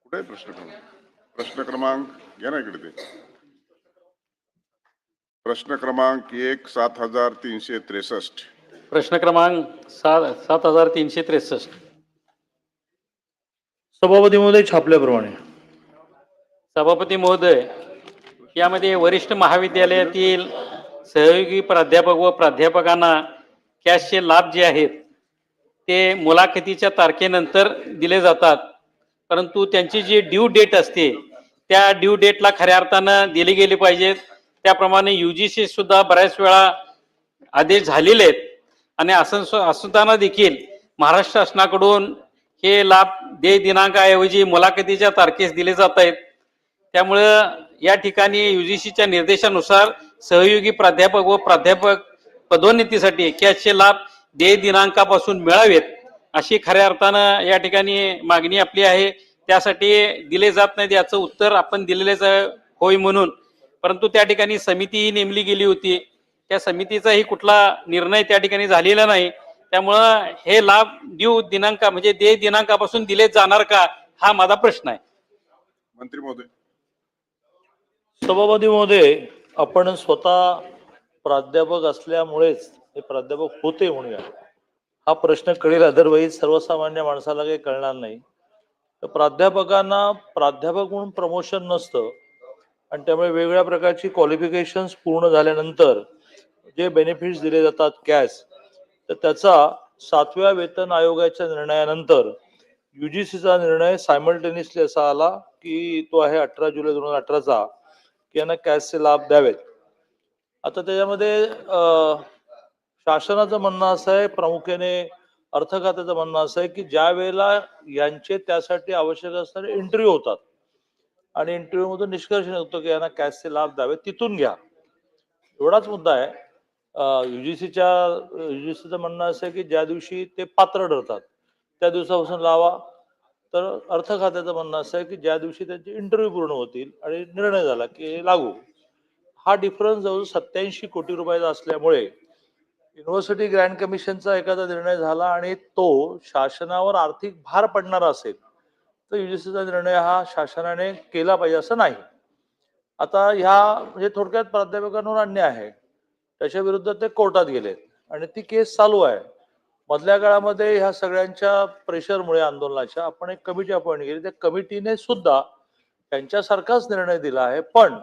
कुठे आहे प्रश्न क्रमांक? प्रश्न क्रमांक घ्या ना इकडे ते. प्रश्न क्रमांक 7363. प्रश्न क्रमांक 7363. सभापती महोदय, छापल्याप्रमाणे सभापती महोदय, यामध्ये वरिष्ठ महाविद्यालयातील सहयोगी प्राध्यापक व प्राध्यापकांना कॅशचे लाभ जे आहेत ते मुलाखतीच्या तारखेनंतर दिले जातात, परंतु त्यांची जी ड्यू डेट असते त्या ड्यू डेटला खऱ्या अर्थानं दिली गेली पाहिजेत. त्याप्रमाणे UGC सुद्धा बऱ्याच वेळा आदेश झालेले आहेत आणि असताना देखील महाराष्ट्र शासनाकडून हे लाभ देय दिनांकाऐवजी मुलाखतीच्या तारखेस दिले जात आहेत. त्यामुळं या ठिकाणी UGCच्या निर्देशानुसार सहयोगी प्राध्यापक व प्राध्यापक पदोन्नतीसाठी कॅशचे लाभ देय दिनांकापासून मिळावेत अशी खऱ्या अर्थानं या ठिकाणी मागणी आपली आहे. त्यासाठी दिले जात नाहीत याचं उत्तर आपण दिलेलेच होय म्हणून, परंतु त्या ठिकाणी समितीही नेमली गेली होती. त्या समितीचाही कुठला निर्णय त्या ठिकाणी झालेला नाही. त्यामुळं हे लाभ ड्यू दिनांक म्हणजे देय दिनांकापासून दिले जाणार का, हा माझा प्रश्न आहे. मंत्री महोदय. सभापती महोदय, आपण स्वतः प्राध्यापक असल्यामुळेच हे प्राध्यापक होते म्हणूया हा प्रश्न कळेल, अदरवाईज सर्वसामान्य माणसाला काही कळणार नाही. तर प्राध्यापकांना प्राध्यापक म्हणून प्रमोशन नसतं आणि त्यामुळे वेगवेगळ्या प्रकारची क्वालिफिकेशन्स पूर्ण झाल्यानंतर जे बेनिफिट्स दिले जातात कॅश, तर त्याचा 7व्या वेतन आयोगाच्या निर्णयानंतर UGCचा निर्णय सायमल्टेनियसली असा आला की तो आहे 18 जुलै 2018चा की यांना कॅशचे लाभ द्यावेत. आता त्याच्यामध्ये शासनाचं म्हणणं असं आहे, प्रामुख्याने अर्थ खात्याचं म्हणणं असं आहे की ज्या वेळेला यांचे त्यासाठी आवश्यक असणारे इंटरव्ह्यू होतात आणि इंटरव्ह्यू मधून निष्कर्ष निघतो की यांना कॅशचे लाभ द्यावे, तिथून घ्या, एवढाच मुद्दा आहे. युजीसीचं म्हणणं असं आहे की ज्या दिवशी ते पात्र ठरतात त्या दिवसापासून लावा. तर अर्थ खात्याचं म्हणणं असं आहे की ज्या दिवशी त्यांचे इंटरव्ह्यू पूर्ण होतील आणि निर्णय झाला की लागू. हा डिफरन्स जवळ 87 कोटी रुपयाचा असल्यामुळे युनिव्हर्सिटी ग्रँट कमिशनचा एखादा निर्णय झाला आणि तो शासनावर आर्थिक भार पडणारा असेल तर UGCचा निर्णय हा शासनाने केला पाहिजे असं नाही. आता ह्या म्हणजे थोडक्यात प्राध्यापकांवर अन्याय आहे, त्याच्या विरुद्ध ते कोर्टात गेलेत आणि ती केस चालू आहे. मधल्या काळामध्ये ह्या सगळ्यांच्या प्रेशरमुळे आंदोलनाच्या आपण एक कमिटी अपॉइंट केली. त्या कमिटीने सुद्धा त्यांच्यासारखाच निर्णय दिला आहे, पण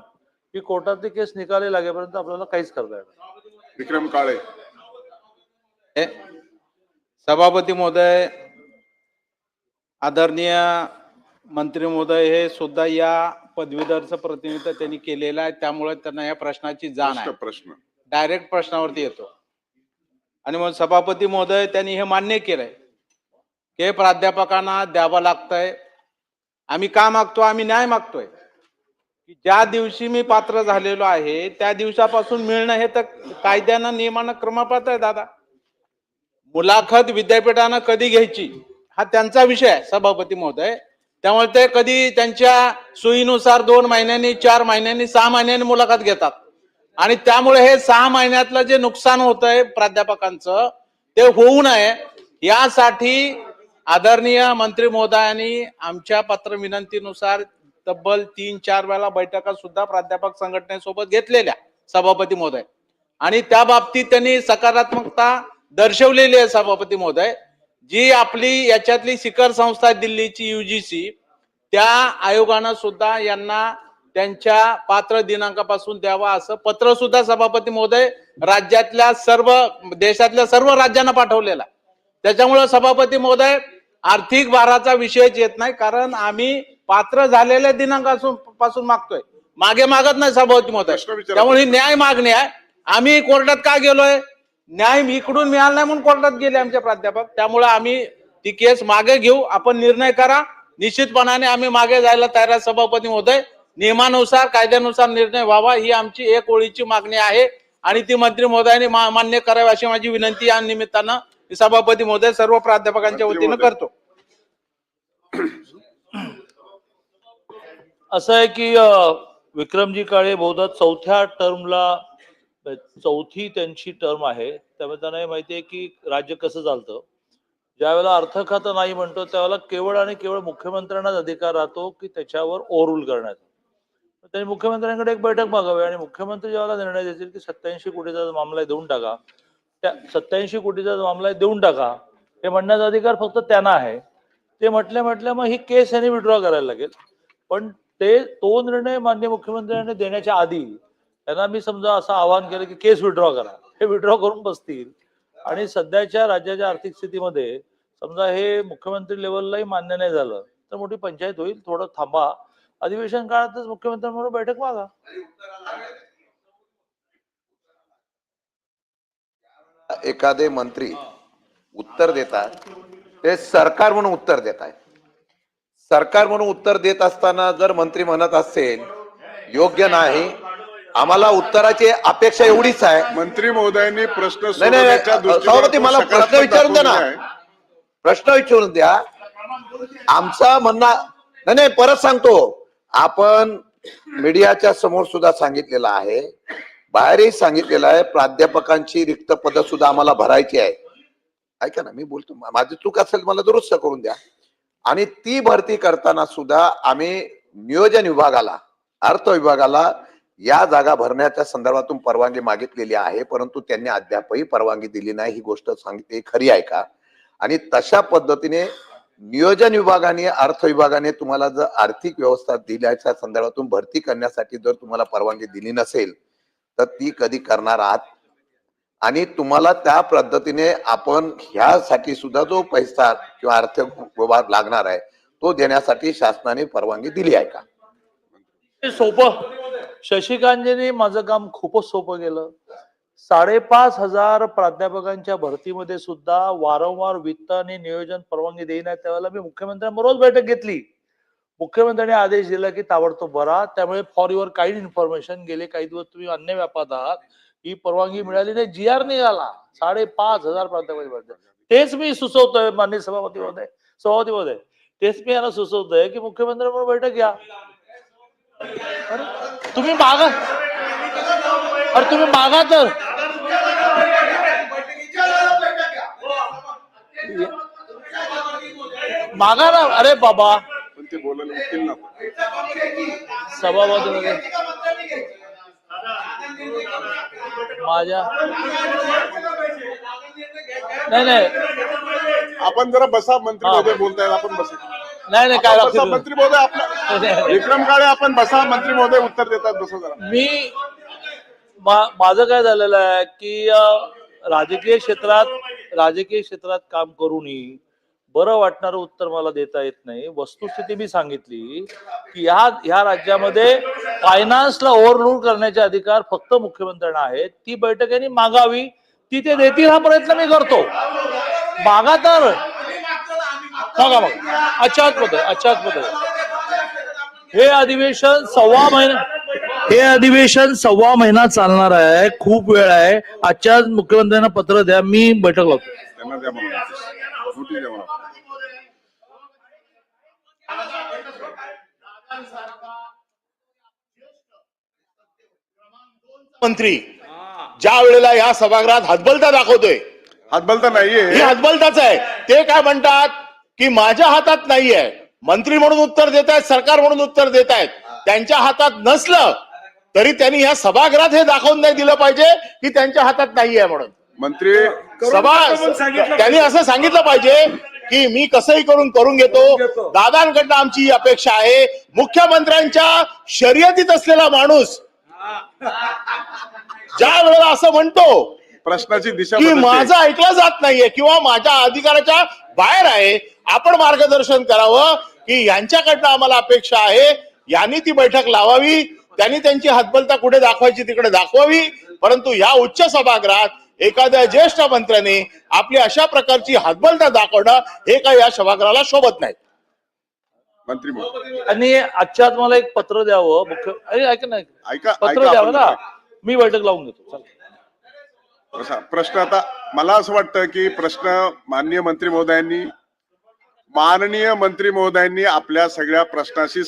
ही कोर्टातली केस निकाली लागेपर्यंत आपल्याला काहीच करता येणार नाही. विक्रम काळे. सभापती महोदय, आदरणीय मंत्री महोदय, हे सुद्धा या पदवीधरचं प्रतिनिधित्व त्यांनी केलेलं आहे, त्यामुळे त्यांना या प्रश्नाची जाण आहे. प्रश्न डायरेक्ट प्रश्नावरती येतो. आणि मग सभापती महोदय त्यांनी हे मान्य केलंय की प्राध्यापकांना द्यावं लागतंय. आम्ही का मागतो? आम्ही न्याय मागतोय की ज्या दिवशी मी पात्र झालेलो आहे त्या दिवसापासून मिळणं हे तर कायद्यानं नियमानं क्रमपात्र आहे दादा. मुलाखत विद्यापीठानं कधी घ्यायची हा त्यांचा विषय आहे सभापती महोदय. त्यामुळे ते कधी त्यांच्या सोयीनुसार 2 महिन्यांनी, 4 महिन्यांनी, 6 महिन्यांनी मुलाखत घेतात आणि त्यामुळे हे 6 महिन्यातलं जे नुकसान होतंय प्राध्यापकांचं ते होऊ नये यासाठी आदरणीय मंत्री महोदयांनी आमच्या पत्र विनंतीनुसार तब्बल 3-4 वेळा बैठका सुद्धा प्राध्यापक संघटनेसोबत घेतलेल्या सभापती महोदय, आणि त्या बाबतीत त्यांनी सकारात्मकता दर्शवलेली आहे सभापती महोदय. जी आपली याच्यातली शिखर संस्था दिल्लीची UGC, त्या आयोगानं सुद्धा यांना त्यांच्या पात्र दिनांकापासून द्यावा असं पत्र सुद्धा सभापती महोदय राज्यातल्या सर्व देशातल्या सर्व राज्यांना पाठवलेला. त्याच्यामुळे सभापती महोदय आर्थिक भाराचा विषयच येत नाही, कारण आम्ही पात्र झालेल्या दिनांकापासून मागतोय, मागे मागत नाही सभापती महोदय. त्यामुळे ही न्याय मागणी आहे. आम्ही कोर्टात का गेलोय? न्याय इकडून मिळाला नाही म्हणून कोर्टात गेले आमचे प्राध्यापक. त्यामुळे आम्ही ती केस मागे घेऊ. आपण निर्णय करा. निश्चितपणाने आम्ही मागे जायला तयार आहे सभापती महोदय. नियमानुसार, कायद्यानुसार निर्णय व्हावा ही आमची एक ओळीची मागणी आहे आणि ती मंत्री महोदयांनी मान्य करावी अशी माझी विनंती या निमित्तानं सभापती महोदय सर्व प्राध्यापकांच्या वतीनं करतो. असं आहे की विक्रमजी काळे बहुधा चौथ्या टर्मला, चौथी त्यांची टर्म आहे, त्यामुळे त्यांना माहिती आहे की राज्य कसं चालतं. ज्यावेळेला अर्थ खातं नाही म्हणतो त्यावेळेला केवळ आणि केवळ मुख्यमंत्र्यांनाच अधिकार राहतो की त्याच्यावर ओव्हररूल करण्याचा. त्यांनी मुख्यमंत्र्यांकडे एक बैठक मागावी आणि मुख्यमंत्री ज्यावेळेला निर्णय देतील की 87 कोटीचा मामला देऊन टाका, त्या 87 कोटीचा मामला देऊन टाका हे म्हणण्याचा अधिकार फक्त त्यांना आहे. ते म्हटल्या मग ही केस यांनी विड्रॉ करायला लागेल. पण तो निर्णय माननीय मुख्यमंत्र्यांनी देण्याच्या आधी त्यांना मी समजा असं आवाहन केलं की केस विड्रॉ करा, हे विड्रॉ करून बसतील आणि सध्याच्या राज्याच्या आर्थिक स्थितीमध्ये समजा हे मुख्यमंत्री लेवललाही मान्य नाही झालं तर मोठी पंचायत होईल. थोडं थांबा, अधिवेशन काळातच मुख्यमंत्र्यांबरोबर बैठक मागा. एखादे मंत्री उत्तर देतात ते सरकार म्हणून उत्तर देत आहे. सरकार म्हणून उत्तर देत असताना जर मंत्री म्हणत असेल योग्य नाही, आम्हाला उत्तराची अपेक्षा एवढीच आहे. मंत्री महोदयांनी प्रश्न नाही नाही सभापती, मला प्रश्न विचारून द्या ना, प्रश्न विचारून द्या. आमचा म्हणणं नाही परत सांगतो, आपण मीडियाच्या समोर सुद्धा सांगितलेलं आहे, बाहेरही सांगितलेलं आहे, प्राध्यापकांची रिक्त पद सुद्धा आम्हाला भरायची आहे. ऐका ना, मी बोलतो, माझी चूक असेल मला दुरुस्त करून द्या. आणि ती भरती करताना सुद्धा आम्ही नियोजन विभागाला, अर्थ विभागाला या जागा भरण्याच्या संदर्भातून परवानगी मागितलेली आहे, परंतु त्यांनी अद्यापही परवानगी दिली नाही. ही गोष्ट सांगितली खरी आहे का? आणि तशा पद्धतीने नियोजन विभागाने, अर्थ विभागाने तुम्हाला जर आर्थिक व्यवस्था दिल्याच्या संदर्भातून भरती करण्यासाठी जर तुम्हाला परवानगी दिली नसेल तर ती कधी करणार आहात? आणि तुम्हाला त्या पद्धतीने आपण ह्यासाठी सुद्धा जो पैसा किंवा अर्थ विभाग लागणार आहे तो देण्यासाठी शासनाने परवानगी दिली आहे का? सोपं, शशिकांतजींनी माझं काम खूपच सोपं केलं. 5,500 प्राध्यापकांच्या भरतीमध्ये सुद्धा वारंवार वित्त आणि नियोजन परवानगी देईना, त्यावेळेला मी मुख्यमंत्र्यांबरोबर बैठक घेतली. मुख्यमंत्र्यांनी आदेश दिला की ताबडतोब भरा. त्यामुळे फॉर युअर काइंड इन्फॉर्मेशन गेले काही दिवस तुम्ही अन्य व्यापात आहात, ही परवानगी मिळाली नाही, GR निघाला. 5,500 प्राध्यापक. तेच मी सुचवतोय माननीय सभापती महोदय, तेच मी यांना सुचवतोय की मुख्यमंत्र्यांबरोबर बैठक घ्या. तुम्ही मागा, अरे तुम्ही मागा तर मागा ना. अरे बाबा, पण ते बोलायला वकील ना. सभापती मध्ये माझ्या नाही आपण जरा बसा, मंत्री महोदय बोलतायत, आपण बसा. नाही काय आपण बसा, मंत्री महोदय आपलं विक्रम काळे, आपण बसा, मंत्री महोदय उत्तर देतात, बसा जरा. मी माझं काय झालेलं आहे की राजकीय क्षेत्रात काम करूनही बरं वाटणारं उत्तर मला देता येत नाही. वस्तुस्थिती मी सांगितली की ह्या राज्यामध्ये फायनान्सला ओव्हररूल करण्याचे अधिकार फक्त मुख्यमंत्र्यांना आहेत. ती बैठकांनी मागावी, ती ते देतील हा प्रयत्न मी करतो. मागा तर मागा अच्छाच पद हे अधिवेशन सव्वा महिना चालणार आहे. खूप वेळ आहे. आजच्याच मुख्यमंत्र्यांना पत्र द्या, मी बैठक लावतो. त्यांना द्या मला नोटीस द्या मला. मंत्री ज्या वेळेला या सभागृहात हतबलता दाखवतोय, हातबलता नाहीये, ही हतबलताच आहे. ते काय म्हणतात की माझ्या हातात नाहीये, मंत्री म्हणून उत्तर देत आहेत, सरकार म्हणून उत्तर देत आहेत. त्यांच्या हातात नसलं तरी त्यांनी या सभागृहात हे दाखवून नाही दिलं पाहिजे की त्यांच्या हातात नाहीये म्हणून. मंत्री त्यांनी असं सांगितलं पाहिजे की मी कसंही करून घेतो. दादांकडनं आमची ही अपेक्षा आहे. मुख्यमंत्र्यांच्या शर्यतीत असलेला माणूस ज्या वेळेला असं म्हणतो प्रश्नाची दिशा की बदलते. माझं ऐकलं जात नाहीये किंवा माझ्या अधिकाराच्या बाहेर आहे, आपण मार्गदर्शन करावं की यांच्याकडनं आम्हाला अपेक्षा आहे, यांनी ती बैठक लावावी, त्यांनी त्यांची हतबलता कुठे दाखवायची तिकडे दाखवावी. परंतु या उच्च सभागृहात एखाद्या ज्येष्ठ मंत्र्याने आपली अशा प्रकारची हतबलता दाखवणं हे काही या सभागृहाला शोभत नाही. मंत्री महोदय आणि आजच्यात मला एक पत्र द्यावं ऐका ना, पत्र द्यावं ना, मी बैठक लावून घेतो. बसा. प्रश्न आता मला असं वाटतं की प्रश्न माननीय मंत्री महोदयांनी आपल्या सगळ्या प्रश्नाशी